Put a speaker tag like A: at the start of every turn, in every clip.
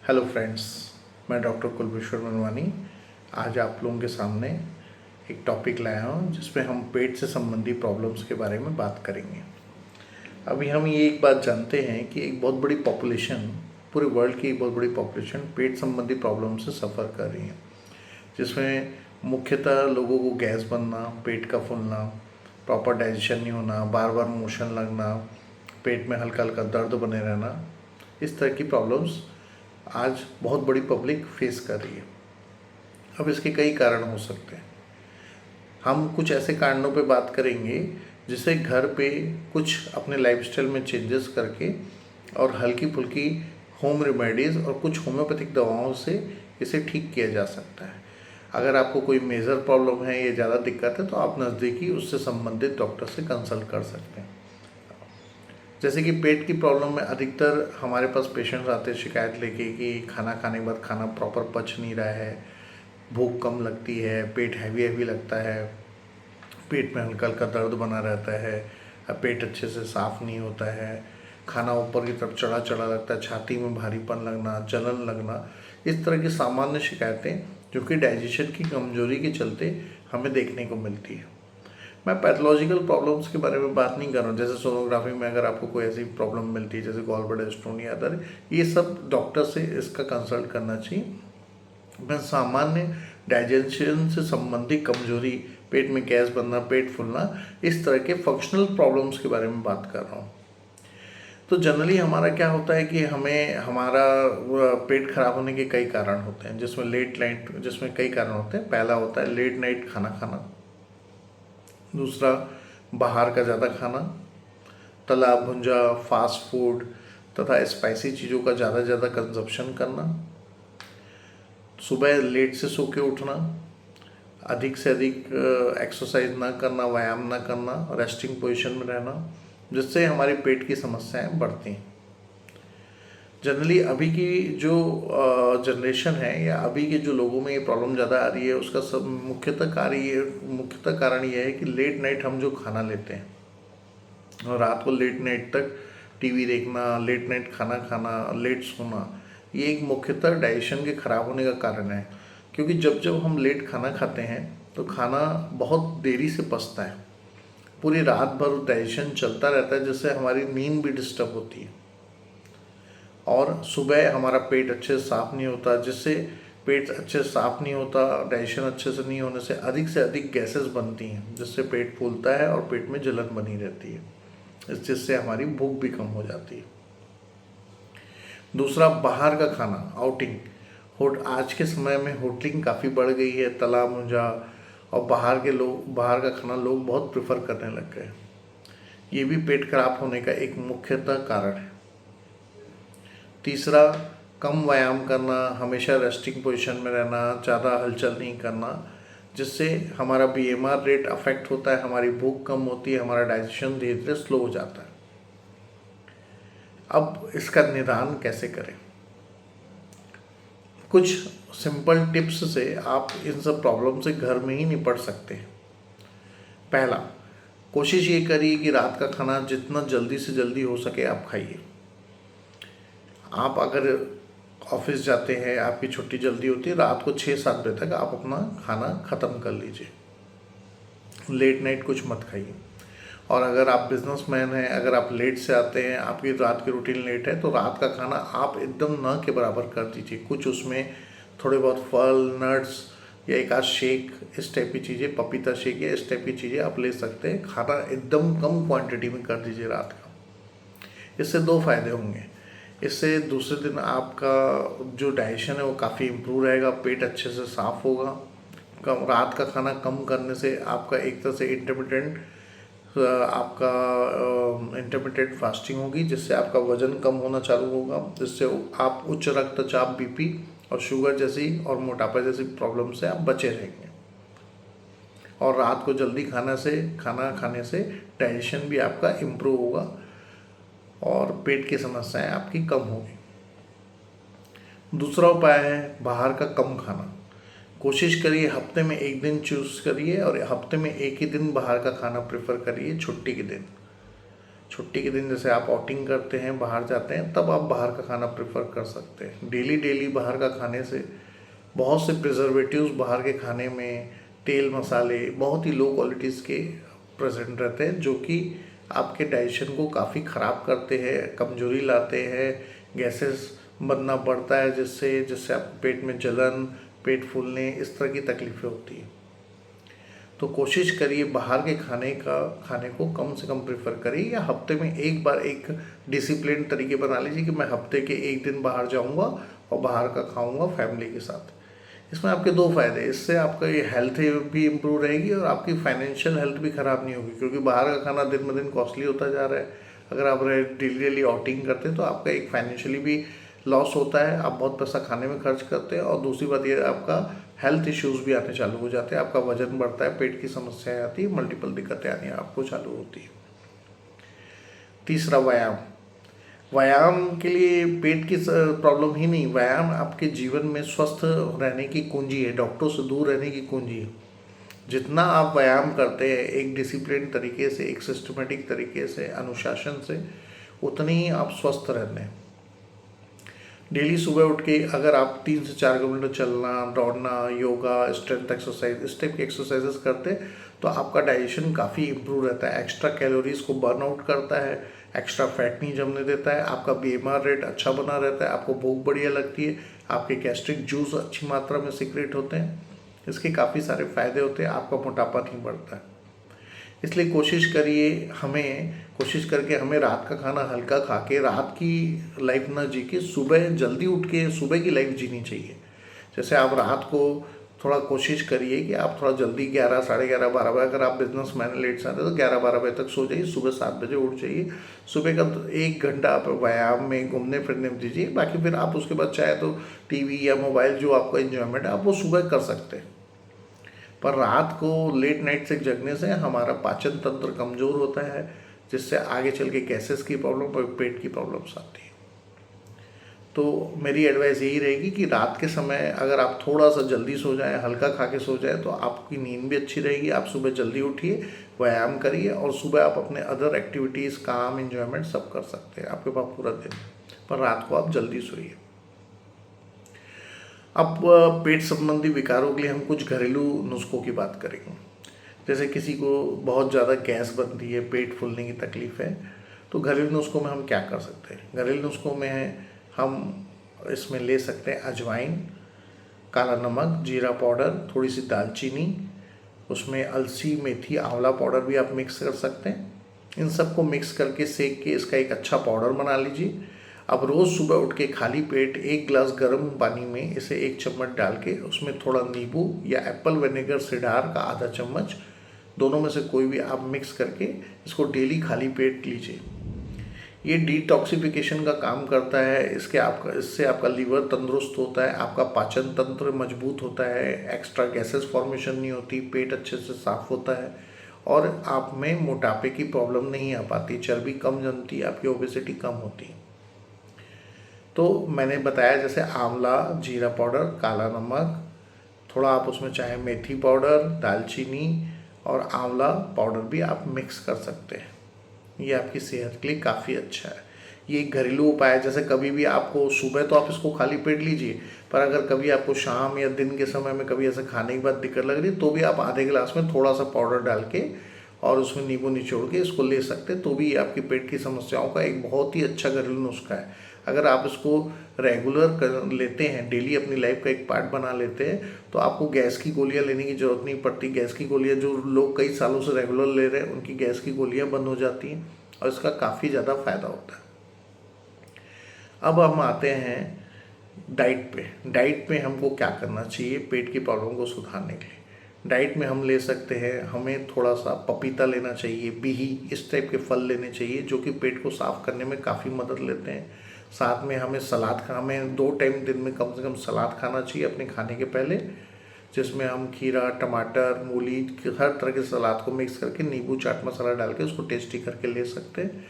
A: Hello friends, मैं doctor Kulbhushan Manwani आज आप लोगों के सामने एक टॉपिक लाया हूँ जिसमें हम पेट से संबंधी प्रॉब्लम्स के बारे में बात करेंगे। अभी हम ये एक बात जानते हैं कि एक बहुत बड़ी पॉपुलेशन, पूरे वर्ल्ड की एक बहुत बड़ी पॉपुलेशन पेट संबंधी प्रॉब्लम से सफ़र कर रही है, जिसमें मुख्यतः लोगों को गैस बनना, पेट का फूलना, प्रॉपर डाइजेशन नहीं होना, बार बार मोशन लगना, पेट में हल्का हल्का दर्द बने रहना, इस तरह की प्रॉब्लम्स आज बहुत बड़ी पब्लिक फेस कर रही है। अब इसके कई कारण हो सकते हैं। हम कुछ ऐसे कारणों पे बात करेंगे जिसे घर पे कुछ अपने लाइफस्टाइल में चेंजेस करके और हल्की फुल्की होम रेमेडीज़ और कुछ होम्योपैथिक दवाओं से इसे ठीक किया जा सकता है। अगर आपको कोई मेजर प्रॉब्लम है या ज़्यादा दिक्कत है तो आप नज़दीकी उससे संबंधित डॉक्टर से कंसल्ट कर सकते हैं। जैसे कि पेट की प्रॉब्लम में अधिकतर हमारे पास पेशेंट्स आते हैं शिकायत लेके कि खाना खाने के बाद खाना प्रॉपर पच नहीं रहा है, भूख कम लगती है, पेट हैवी हैवी लगता है, पेट में हल्का हल्का दर्द बना रहता है, पेट अच्छे से साफ़ नहीं होता है, खाना ऊपर की तरफ चढ़ा चढ़ा लगता है, छाती में भारीपन लगना, जलन लगना, इस तरह की सामान्य शिकायतें जो कि डाइजेशन की कमजोरी के चलते हमें देखने को मिलती है। मैं पैथोलॉजिकल प्रॉब्लम्स के बारे में बात नहीं कर रहा हूँ, जैसे सोनोग्राफी में अगर आपको कोई ऐसी प्रॉब्लम मिलती है जैसे गॉल ब्लैडर स्टोन या अदर, ये सब डॉक्टर से इसका कंसल्ट करना चाहिए। मैं सामान्य डाइजेशन से संबंधित कमजोरी, पेट में गैस बनना, पेट फूलना, इस तरह के फंक्शनल प्रॉब्लम्स के बारे में बात कर रहा हूँ। तो जनरली हमारा क्या होता है कि हमें हमारा पेट खराब होने के कई कारण होते हैं, जिसमें कई कारण होते हैं। पहला होता है लेट नाइट खाना खाना, दूसरा बाहर का ज़्यादा खाना, तला भुंजा, फास्ट फूड तथा स्पाइसी चीज़ों का ज़्यादा कंजप्शन करना, सुबह लेट से सो के उठना, अधिक से अधिक एक्सरसाइज ना करना, व्यायाम ना करना, रेस्टिंग पोजीशन में रहना, जिससे हमारी पेट की समस्याएं बढ़ती हैं। जनरली अभी की जो जनरेशन है या अभी के जो लोगों में ये प्रॉब्लम ज़्यादा आ रही है, उसका सब मुख्यतः कारण ये है कि लेट नाइट हम जो खाना लेते हैं और रात को लेट नाइट तक टीवी देखना, लेट नाइट खाना खाना, लेट सोना, ये एक मुख्यतः डाइजेशन के खराब होने का कारण है। क्योंकि जब जब हम लेट खाना खाते हैं तो खाना बहुत देरी से पचता है, पूरी रात भर डाइजेशन चलता रहता है, जिससे हमारी नींद भी डिस्टर्ब होती है और सुबह हमारा पेट अच्छे से साफ़ नहीं होता, जिससे पेट अच्छे से साफ़ नहीं होता, डाइजेशन अच्छे से नहीं होने से अधिक गैसेस बनती हैं, जिससे पेट फूलता है और पेट में जलन बनी रहती है, जिससे हमारी भूख भी कम हो जाती है। दूसरा, बाहर का खाना, आउटिंग। आज के समय में होटलिंग काफ़ी बढ़ गई है, तला भुंजा और बाहर का खाना लोग बहुत प्रेफर करने लग गए। ये भी पेट खराब होने का एक मुख्यतः कारण है। तीसरा, कम व्यायाम करना, हमेशा रेस्टिंग पोजीशन में रहना, ज़्यादा हलचल नहीं करना, जिससे हमारा बीएमआर रेट अफेक्ट होता है, हमारी भूख कम होती है, हमारा डाइजेशन धीरे धीरे स्लो हो जाता है। अब इसका निदान कैसे करें? कुछ सिंपल टिप्स से आप इन सब प्रॉब्लम से घर में ही निपट सकते हैं। पहला, कोशिश ये करिए कि रात का खाना जितना जल्दी से जल्दी हो सके आप खाइए। आप अगर ऑफिस जाते हैं, आपकी छुट्टी जल्दी होती है, रात को 6-7 बजे तक आप अपना खाना ख़त्म कर लीजिए, लेट नाइट कुछ मत खाइए। और अगर आप बिजनेसमैन हैं, अगर आप लेट से आते हैं, आपकी रात की रूटीन लेट है, तो रात का खाना आप एकदम न के बराबर कर दीजिए। कुछ उसमें थोड़े बहुत फल, नट्स या एक आध शेक, इस टाइप की चीज़ें, पपीता शेक या इस टाइप की चीज़ें आप ले सकते हैं। खाना एकदम कम क्वांटिटी में कर दीजिए रात का। इससे 2 फायदे होंगे। इससे दूसरे दिन आपका जो डाइजेशन है वो काफ़ी इम्प्रूव रहेगा, पेट अच्छे से साफ़ होगा। रात का खाना कम करने से आपका एक तरह से इंटरमिटेंट फास्टिंग होगी, जिससे आपका वज़न कम होना चालू होगा, जिससे आप उच्च रक्तचाप, बीपी और शुगर जैसी और मोटापा जैसी प्रॉब्लम से आप बचे रहेंगे। और रात को जल्दी खाना खाने से डाइजेशन भी आपका इम्प्रूव होगा और पेट की समस्याएं आपकी कम होगी। दूसरा उपाय है बाहर का कम खाना। कोशिश करिए हफ्ते में 1 दिन चूज़ करिए और हफ्ते में 1 ही दिन बाहर का खाना प्रेफर करिए, छुट्टी के दिन। छुट्टी के दिन जैसे आप आउटिंग करते हैं, बाहर जाते हैं, तब आप बाहर का खाना प्रेफर कर सकते हैं। डेली डेली बाहर का खाने से बहुत से प्रिजर्वेटिव्स बाहर के खाने में, तेल मसाले बहुत ही लो क्वालिटीज़ के प्रेजेंट रहते हैं, जो कि आपके डाइजेशन को काफ़ी ख़राब करते हैं, कमजोरी लाते हैं, गैसेस बनना बढ़ता है, जिससे जिससे आपको पेट में जलन, पेट फूलने, इस तरह की तकलीफ़ें होती हैं। तो कोशिश करिए बाहर के खाने को कम से कम प्रेफर करिए, या हफ्ते में एक बार एक डिसिप्लिन तरीके बना लीजिए कि मैं हफ्ते के एक दिन बाहर जाऊंगा और बाहर का खाऊंगा फैमिली के साथ। इसमें आपके दो फायदे, इससे आपका ये हेल्थ भी इम्प्रूव रहेगी और आपकी फाइनेंशियल हेल्थ भी ख़राब नहीं होगी, क्योंकि बाहर का खाना दिन ब दिन कॉस्टली होता जा रहा है। अगर आप डेली डेली आउटिंग करते हैं तो आपका एक फाइनेंशियली भी लॉस होता है, आप बहुत पैसा खाने में खर्च करते हैं, और दूसरी बात ये आपका हेल्थ इश्यूज़ भी आने चालू हो जाते हैं, आपका वजन बढ़ता है, पेट की समस्याएं आती है, मल्टीपल दिक्कतें आनी आपको चालू होती है। तीसरा, व्यायाम। व्यायाम के लिए पेट की प्रॉब्लम ही नहीं, व्यायाम आपके जीवन में स्वस्थ रहने की कुंजी है, डॉक्टरों से दूर रहने की कुंजी है। जितना आप व्यायाम करते हैं एक डिसिप्लिन तरीके से, एक सिस्टमेटिक तरीके से, अनुशासन से, उतनी ही आप स्वस्थ रहते हैं। डेली सुबह उठ के अगर आप 3 से 4 किलोमीटर चलना, दौड़ना, योगा, स्ट्रेंथ एक्सरसाइज, इस टाइप की एक्सरसाइजेस करते हैं तो आपका डाइजेशन काफ़ी इम्प्रूव रहता है, एक्स्ट्रा कैलोरीज को बर्न आउट करता है, एक्स्ट्रा फैट नहीं जमने देता है, आपका बीएमआर रेट अच्छा बना रहता है, आपको भूख बढ़िया लगती है, आपके गैस्ट्रिक जूस अच्छी मात्रा में सीक्रेट होते हैं। इसके काफ़ी सारे फायदे होते हैं, आपका मोटापा नहीं बढ़ता है। इसलिए कोशिश करके हमें रात का खाना हल्का खा के रात की लाइफ ना जी के सुबह जल्दी उठ के सुबह की लाइफ जीनी चाहिए। जैसे आप रात को थोड़ा कोशिश करिए कि आप थोड़ा जल्दी 11, साढ़े 11, 12 बजे, अगर आप बिजनेस मैन लेट से आते हैं तो 11-12 बजे तक सो जाइए, सुबह 7 बजे उठ जाइए। सुबह का 1 घंटा आप व्यायाम में, घूमने फिरने में दीजिए, बाकी फिर आप उसके बाद चाहे तो टीवी या मोबाइल, जो आपका इन्जॉयमेंट है, आप वो सुबह कर सकते हैं। पर रात को लेट नाइट से जगने से हमारा पाचन तंत्र कमज़ोर होता है, जिससे आगे चल के गैसेस की प्रॉब्लम और पेट की प्रॉब्लम्स आती है। तो मेरी एडवाइस यही रहेगी कि रात के समय अगर आप थोड़ा सा जल्दी सो जाएं, हल्का खा के सो जाएं, तो आपकी नींद भी अच्छी रहेगी। आप सुबह जल्दी उठिए, व्यायाम करिए, और सुबह आप अपने अदर एक्टिविटीज़, काम, एंजॉयमेंट सब कर सकते हैं, आपके पास पूरा दिन। पर रात को आप जल्दी सोइए। अब पेट संबंधी विकारों के लिए हम कुछ घरेलू नुस्खों की बात करेंगे। जैसे किसी को बहुत ज़्यादा गैस बनती है, पेट फूलने की तकलीफ़ है, तो घरेलू नुस्खों में हम क्या कर सकते हैं? घरेलू नुस्खों में हम इसमें ले सकते हैं अजवाइन, काला नमक, जीरा पाउडर, थोड़ी सी दालचीनी, उसमें अलसी, मेथी, आंवला पाउडर भी आप मिक्स कर सकते हैं। इन सबको मिक्स करके सेक के इसका एक अच्छा पाउडर बना लीजिए। अब रोज़ सुबह उठ के खाली पेट 1 गिलास गर्म पानी में इसे 1 चम्मच डाल के उसमें थोड़ा नींबू या एप्पल विनेगर सिडार का आधा चम्मच, दोनों में से कोई भी आप मिक्स करके इसको डेली खाली पेट लीजिए। ये डिटॉक्सिफिकेशन का काम करता है। इससे आपका लीवर तंदुरुस्त होता है, आपका पाचन तंत्र मजबूत होता है, एक्स्ट्रा गैसेस फॉर्मेशन नहीं होती, पेट अच्छे से साफ होता है, और आप में मोटापे की प्रॉब्लम नहीं आ पाती, चर्बी कम जमती, आपकी ओबेसिटी कम होती है। तो मैंने बताया जैसे आंवला, जीरा पाउडर, काला नमक, थोड़ा आप उसमें चाहे मेथी पाउडर, दालचीनी और आंवला पाउडर भी आप मिक्स कर सकते हैं। ये आपकी सेहत के लिए काफ़ी अच्छा है। ये एक घरेलू उपाय है। जैसे कभी भी आपको सुबह तो आप इसको खाली पेट लीजिए, पर अगर कभी आपको शाम या दिन के समय में कभी ऐसे खाने के बाद दिक्कत लग रही है, तो भी आप आधे गिलास में थोड़ा सा पाउडर डाल के और उसमें नींबू निचोड़ के इसको ले सकते हैं, तो भी आपकी पेट की समस्याओं का एक बहुत ही अच्छा घरेलू नुस्खा है। अगर आप इसको रेगुलर लेते हैं, डेली अपनी लाइफ का एक पार्ट बना लेते हैं, तो आपको गैस की गोलियां लेने की ज़रूरत नहीं पड़ती। गैस की गोलियां जो लोग कई सालों से रेगुलर ले रहे हैं, उनकी गैस की गोलियां बंद हो जाती हैं और इसका काफ़ी ज़्यादा फायदा होता है। अब हम आते हैं डाइट पे। डाइट में हमको क्या करना चाहिए पेट की प्रॉब्लम को सुधारने के लिए? डाइट में हम ले सकते हैं, हमें थोड़ा सा पपीता लेना चाहिए, बिही, इस टाइप के फल लेने चाहिए जो कि पेट को साफ करने में काफ़ी मदद लेते हैं। साथ में हमें हमें 2 टाइम दिन में कम से कम सलाद खाना चाहिए अपने खाने के पहले, जिसमें हम खीरा, टमाटर, मूली, हर तरह के सलाद को मिक्स करके नींबू, चाट मसाला डाल के उसको टेस्टी करके ले सकते हैं।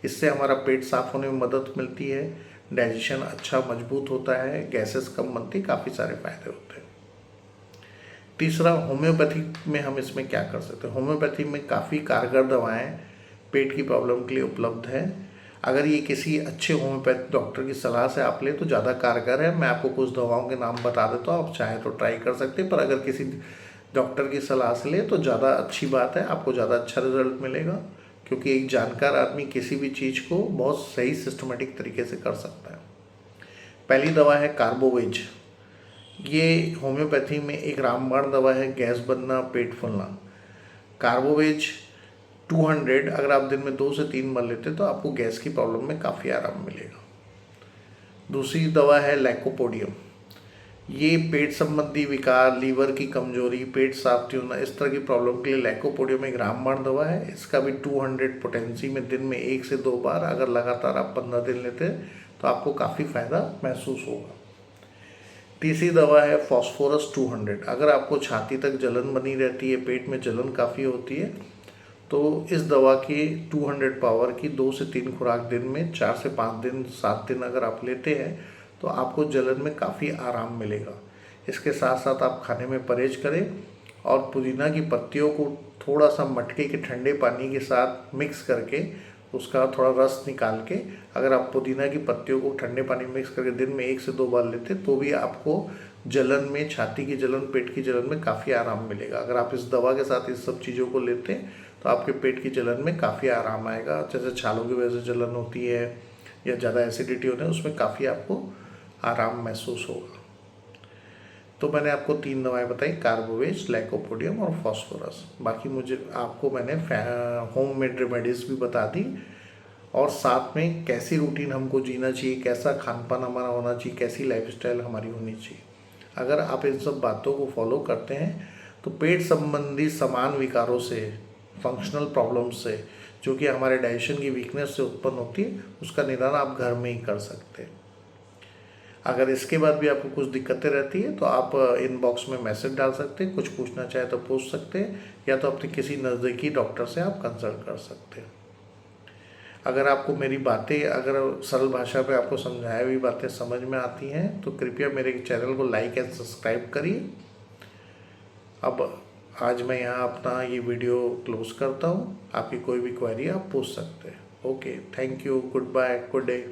A: इससे हमारा पेट साफ होने में मदद मिलती है, डाइजेशन अच्छा मजबूत होता है, गैसेस कम बनती, काफ़ी सारे फायदे होते हैं। तीसरा, होम्योपैथी में हम इसमें क्या कर सकते हैं? होम्योपैथी में काफ़ी कारगर दवाएं पेट की प्रॉब्लम के लिए उपलब्ध है। अगर ये किसी अच्छे होम्योपैथ डॉक्टर की सलाह से आप ले तो ज़्यादा कारगर है। मैं आपको कुछ दवाओं के नाम बता देता हूँ, आप चाहें तो ट्राई कर सकते हैं, पर अगर किसी डॉक्टर की सलाह से ले तो ज़्यादा अच्छी बात है, आपको ज़्यादा अच्छा रिजल्ट मिलेगा, क्योंकि एक जानकार आदमी किसी भी चीज़ को बहुत सही सिस्टमेटिक तरीके से कर सकता है। पहली दवा है कार्बोवेज। ये होम्योपैथी में एक रामबाण दवा है, गैस बनना, पेट फूलना। कार्बोवेज 200 अगर आप दिन में 2 से 3 बार लेते तो आपको गैस की प्रॉब्लम में काफ़ी आराम मिलेगा। दूसरी दवा है लैकोपोडियम। ये पेट संबंधी विकार, लीवर की कमजोरी, पेट साफ नहीं होना, इस तरह की प्रॉब्लम के लिए लैकोपोडियम एक रामबाण दवा है। इसका भी 200 पोटेंसी में दिन में 1 से 2 बार अगर लगातार आप 15 दिन लेते हैं तो आपको काफ़ी फायदा महसूस होगा। तीसरी दवा है फॉस्फोरस 200। अगर आपको छाती तक जलन बनी रहती है, पेट में जलन काफ़ी होती है, तो इस दवा की 200 पावर की 2 से 3 खुराक दिन में 4 से 5 दिन 7 दिन अगर आप लेते हैं तो आपको जलन में काफ़ी आराम मिलेगा। इसके साथ साथ आप खाने में परहेज करें और पुदीना की पत्तियों को थोड़ा सा मटके के ठंडे पानी के साथ मिक्स करके उसका थोड़ा रस निकाल के अगर आप पुदीना की पत्तियों को ठंडे पानी में मिक्स करके दिन में 1 से 2 बार लेते तो भी आपको जलन में, छाती की जलन, पेट की जलन में काफ़ी आराम मिलेगा। अगर आप इस दवा के साथ इस सब चीज़ों को लेते हैं तो आपके पेट की जलन में काफ़ी आराम आएगा। जैसे छालों की वजह से जलन होती है या ज़्यादा एसिडिटी होती है, उसमें काफ़ी आपको आराम महसूस होगा। तो मैंने आपको 3 दवाएं बताई, कार्बोवेज, लैकोपोडियम और फॉस्फोरस। बाकी मैंने होममेड रेमेडीज़ भी बता दी, और साथ में कैसी रूटीन हमको जीना चाहिए, कैसा खान पान हमारा होना चाहिए, कैसी लाइफस्टाइल हमारी होनी चाहिए। अगर आप इन सब बातों को फॉलो करते हैं तो पेट संबंधी समान विकारों से, फंक्शनल प्रॉब्लम्स से, जो कि हमारे डाइजेशन की वीकनेस से उत्पन्न होती है, उसका निदान आप घर में ही कर सकते हैं। अगर इसके बाद भी आपको कुछ दिक्कतें रहती है तो आप इनबॉक्स में मैसेज डाल सकते हैं, कुछ पूछना चाहे तो पूछ सकते हैं, या तो अपने किसी नज़दीकी डॉक्टर से आप कंसल्ट कर सकते हैं। अगर आपको मेरी बातें, अगर सरल भाषा में आपको समझाई हुई बातें समझ में आती हैं तो कृपया मेरे चैनल को लाइक एंड सब्सक्राइब करिए। अब आज मैं यहाँ अपना ये वीडियो क्लोज करता हूँ। आपकी कोई भी क्वेरी आप पूछ सकते हैं। Okay, thank you, goodbye, good day.